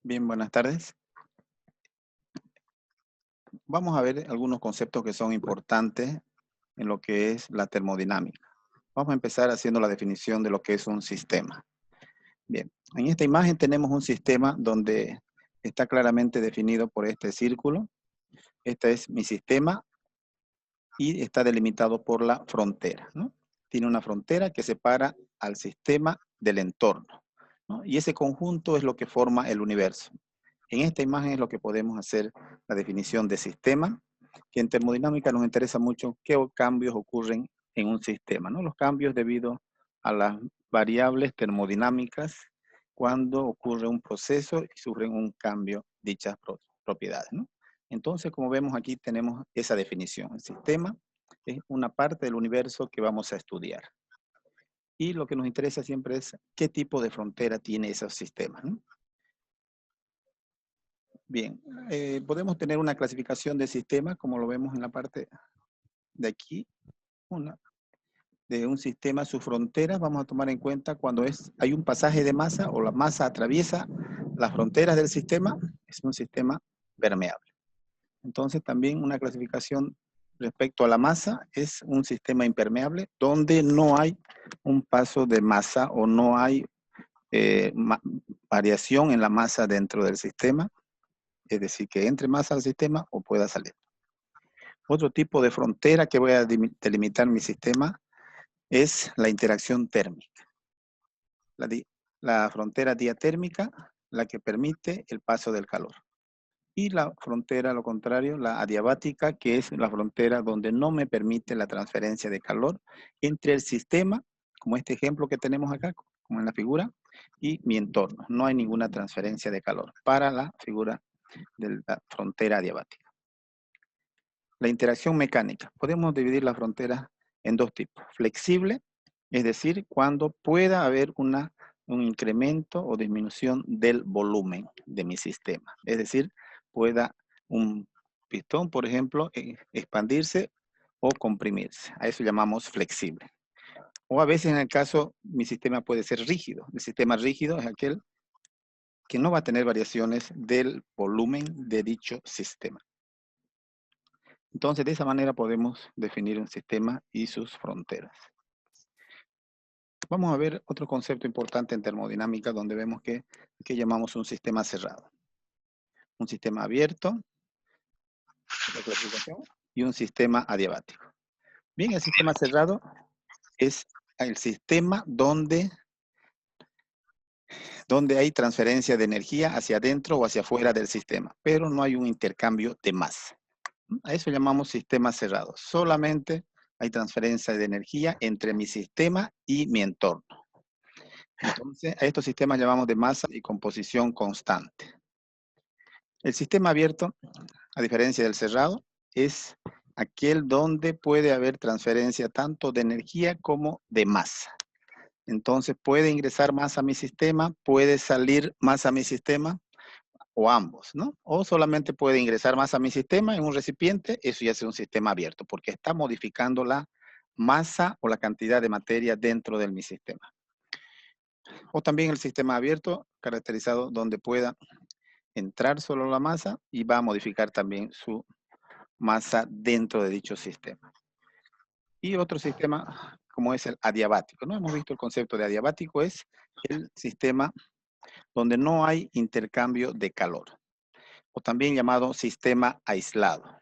Bien, buenas tardes. Vamos a ver algunos conceptos que son importantes en lo que es la termodinámica. Vamos a empezar haciendo la definición de lo que es un sistema. Bien, en esta imagen tenemos un sistema donde está claramente definido por este círculo. Este es mi sistema y está delimitado por la frontera, ¿no? Tiene una frontera que separa al sistema del entorno, ¿no? Y ese conjunto es lo que forma el universo. En esta imagen es lo que podemos hacer la definición de sistema, que en termodinámica nos interesa mucho qué cambios ocurren en un sistema, ¿no? Los cambios debido a las variables termodinámicas cuando ocurre un proceso y sufren un cambio dichas propiedades, ¿no? Entonces, como vemos aquí, tenemos esa definición. El sistema es una parte del universo que vamos a estudiar. Y lo que nos interesa siempre es qué tipo de frontera tiene esos sistemas, ¿no? Bien, podemos tener una clasificación de sistema, como lo vemos en la parte de aquí, una, de un sistema, sus fronteras, vamos a tomar en cuenta cuando hay un pasaje de masa o la masa atraviesa las fronteras del sistema, es un sistema permeable. Entonces también una clasificación respecto a la masa es un sistema impermeable donde no hay un paso de masa o no hay eh, variación en la masa dentro del sistema, es decir, que entre masa al sistema o pueda salir. Otro tipo de frontera que voy a delimitar mi sistema es la interacción térmica. La, la frontera diatérmica, la que permite el paso del calor. Y la frontera, lo contrario, la adiabática, que es la frontera donde no me permite la transferencia de calor entre el sistema, como este ejemplo que tenemos acá, como en la figura, y mi entorno. No hay ninguna transferencia de calor para la figura de la frontera adiabática. La interacción mecánica. Podemos dividir la frontera en dos tipos. Flexible, es decir, cuando pueda haber un incremento o disminución del volumen de mi sistema. Es decir, pueda un pistón, por ejemplo, expandirse o comprimirse. A eso llamamos flexible. O a veces en el caso, mi sistema puede ser rígido. El sistema rígido es aquel que no va a tener variaciones del volumen de dicho sistema. Entonces, de esa manera podemos definir un sistema y sus fronteras. Vamos a ver otro concepto importante en termodinámica donde vemos que llamamos un sistema cerrado. Un sistema abierto, la clasificación, y un sistema adiabático. Bien, el sistema cerrado es el sistema donde hay transferencia de energía hacia adentro o hacia afuera del sistema, pero no hay un intercambio de masa. A eso llamamos sistema cerrado. Solamente hay transferencia de energía entre mi sistema y mi entorno. Entonces, a estos sistemas llamamos de masa y composición constante. El sistema abierto, a diferencia del cerrado, es aquel donde puede haber transferencia tanto de energía como de masa. Entonces, puede ingresar más a mi sistema, puede salir más a mi sistema, o ambos, ¿no? O solamente puede ingresar más a mi sistema en un recipiente, eso ya es un sistema abierto, porque está modificando la masa o la cantidad de materia dentro de mi sistema. O también el sistema abierto, caracterizado donde pueda entrar solo la masa y va a modificar también su masa dentro de dicho sistema. Y otro sistema, como es el adiabático, ¿no? Hemos visto el concepto de adiabático, es el sistema donde no hay intercambio de calor, o también llamado sistema aislado.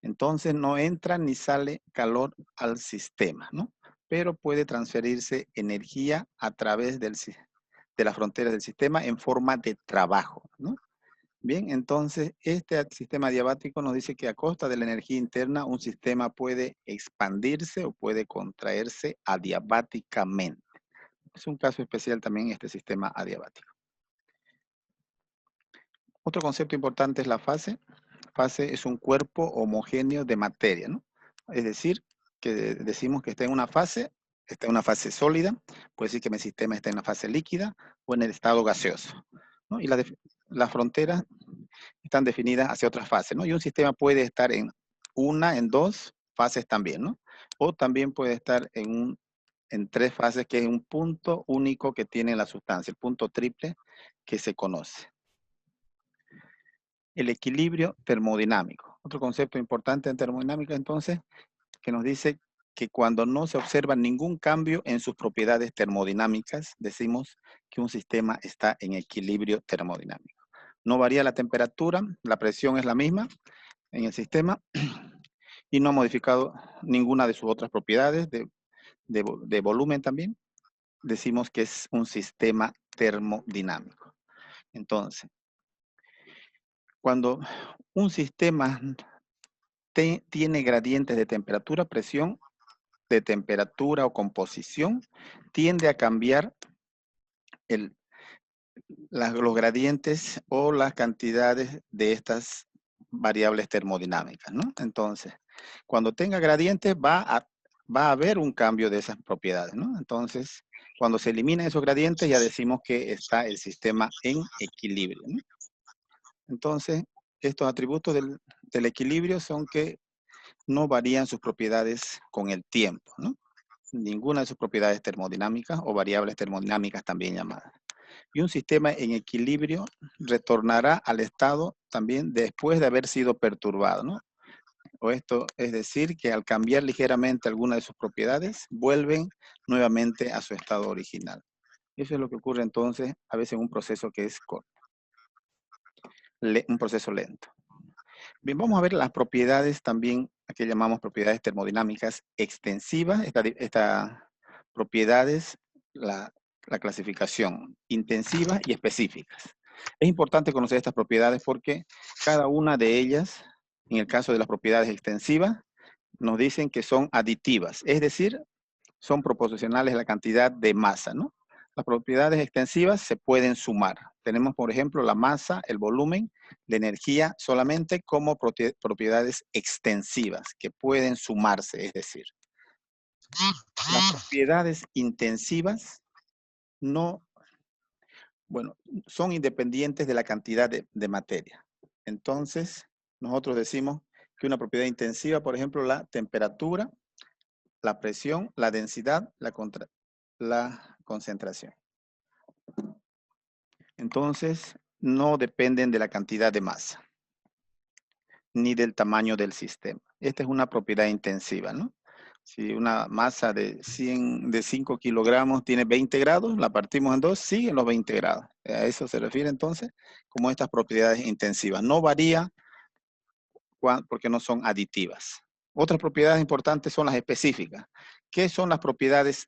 Entonces no entra ni sale calor al sistema, ¿no? Pero puede transferirse energía a través de las fronteras del sistema en forma de trabajo, ¿no? Bien, entonces este sistema adiabático nos dice que a costa de la energía interna un sistema puede expandirse o puede contraerse adiabáticamente. Es un caso especial también este sistema adiabático. Otro concepto importante es la fase. Fase es un cuerpo homogéneo de materia, ¿no? Es decir, que decimos que está en una fase sólida, puede decir que mi sistema está en la fase líquida o en el estado gaseoso, ¿no? Y las fronteras están definidas hacia otras fases, ¿no? Y un sistema puede estar en dos fases también, ¿no? O también puede estar en tres fases, que es un punto único que tiene la sustancia, el punto triple que se conoce. El equilibrio termodinámico. Otro concepto importante en termodinámica, entonces, que nos dice que cuando no se observa ningún cambio en sus propiedades termodinámicas, decimos que un sistema está en equilibrio termodinámico. No varía la temperatura, la presión es la misma en el sistema y no ha modificado ninguna de sus otras propiedades de volumen también. Decimos que es un sistema termodinámico. Entonces, cuando un sistema tiene gradientes de temperatura, presión, de temperatura o composición, tiende a cambiar los gradientes o las cantidades de estas variables termodinámicas, ¿no? Entonces, cuando tenga gradientes va a haber un cambio de esas propiedades, ¿no? Entonces, cuando se eliminan esos gradientes ya decimos que está el sistema en equilibrio, ¿no? Entonces, estos atributos del equilibrio son que no varían sus propiedades con el tiempo, ¿no? Ninguna de sus propiedades termodinámicas o variables termodinámicas también llamadas. Y un sistema en equilibrio retornará al estado también después de haber sido perturbado, ¿no? O esto es decir, que al cambiar ligeramente alguna de sus propiedades, vuelven nuevamente a su estado original. Eso es lo que ocurre entonces a veces en un proceso que es corto, un proceso lento. Bien, vamos a ver las propiedades también, que llamamos propiedades termodinámicas extensivas. Estas propiedades, la clasificación intensivas y específicas. Es importante conocer estas propiedades porque cada una de ellas, en el caso de las propiedades extensivas, nos dicen que son aditivas, es decir, son proporcionales a la cantidad de masa, ¿no? Las propiedades extensivas se pueden sumar. Tenemos, por ejemplo, la masa, el volumen, la energía solamente como propiedades extensivas que pueden sumarse, es decir. Las propiedades intensivas no, bueno, son independientes de la cantidad de materia. Entonces, nosotros decimos que una propiedad intensiva, por ejemplo, la temperatura, la presión, la densidad, la concentración. Entonces, no dependen de la cantidad de masa, ni del tamaño del sistema. Esta es una propiedad intensiva, ¿no? Si una masa de 5 kilogramos tiene 20 grados, la partimos en dos, siguen los 20 grados. A eso se refiere entonces como estas propiedades intensivas. No varía porque no son aditivas. Otras propiedades importantes son las específicas. ¿Qué son las propiedades?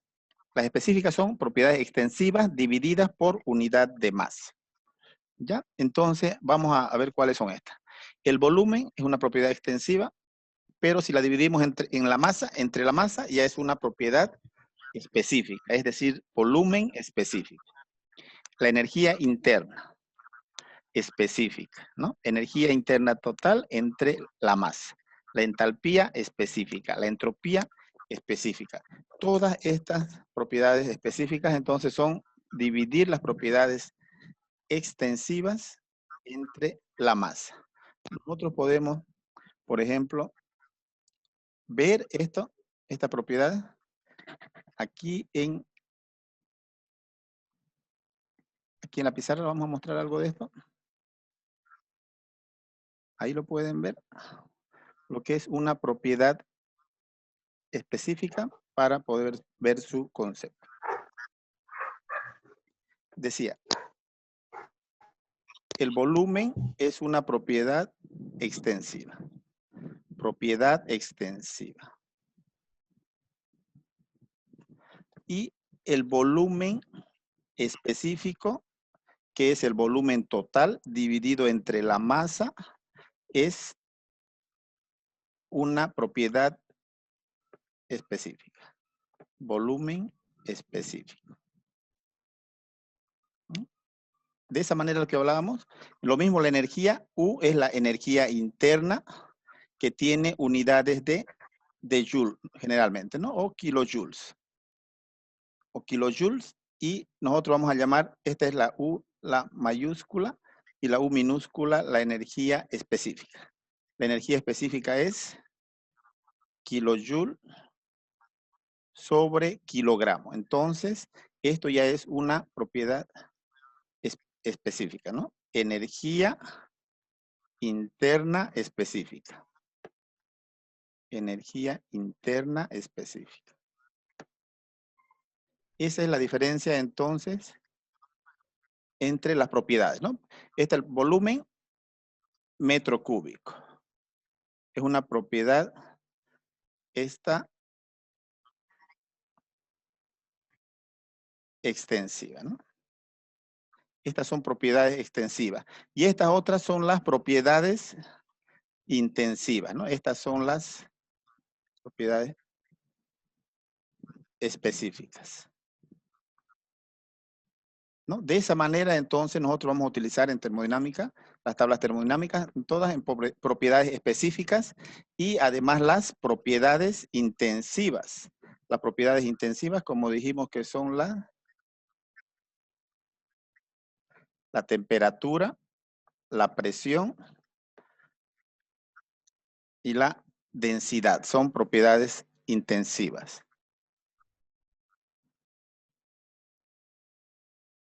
Las específicas son propiedades extensivas divididas por unidad de masa. ¿Ya? Entonces, vamos a ver cuáles son estas. El volumen es una propiedad extensiva, pero si la dividimos entre la masa ya es una propiedad específica, es decir, volumen específico. La energía interna específica, ¿no? Energía interna total entre la masa. La entalpía específica, la entropía específica. Todas estas propiedades específicas entonces son dividir las propiedades extensivas entre la masa. Nosotros podemos, por ejemplo, ver esta propiedad aquí en la pizarra. Vamos a mostrar algo de esto. Ahí lo pueden ver. Lo que es una propiedad específica para poder ver su concepto. Decía, el volumen es una propiedad extensiva. Propiedad extensiva. Y el volumen específico, que es el volumen total dividido entre la masa, es una propiedad específica. Volumen específico. De esa manera lo que hablábamos. Lo mismo la energía, U es la energía interna que tiene unidades de joule generalmente, ¿no? O kilojoules. O kilojoules. Y nosotros vamos a llamar, esta es la U, la mayúscula, y la U minúscula, la energía específica. La energía específica es kilojoule sobre kilogramo. Entonces, esto ya es una propiedad específica, ¿no? Energía interna específica. Energía interna específica. Esa es la diferencia entonces entre las propiedades, ¿no? Este es el volumen metro cúbico. Es una propiedad, esta extensiva, ¿no? Estas son propiedades extensivas. Y estas otras son las propiedades intensivas, ¿no? Estas son las propiedades específicas, ¿no? De esa manera, entonces, nosotros vamos a utilizar en termodinámica las tablas termodinámicas, todas en propiedades específicas y además las propiedades intensivas. Las propiedades intensivas, como dijimos, que son la temperatura, la presión y la densidad. Son propiedades intensivas.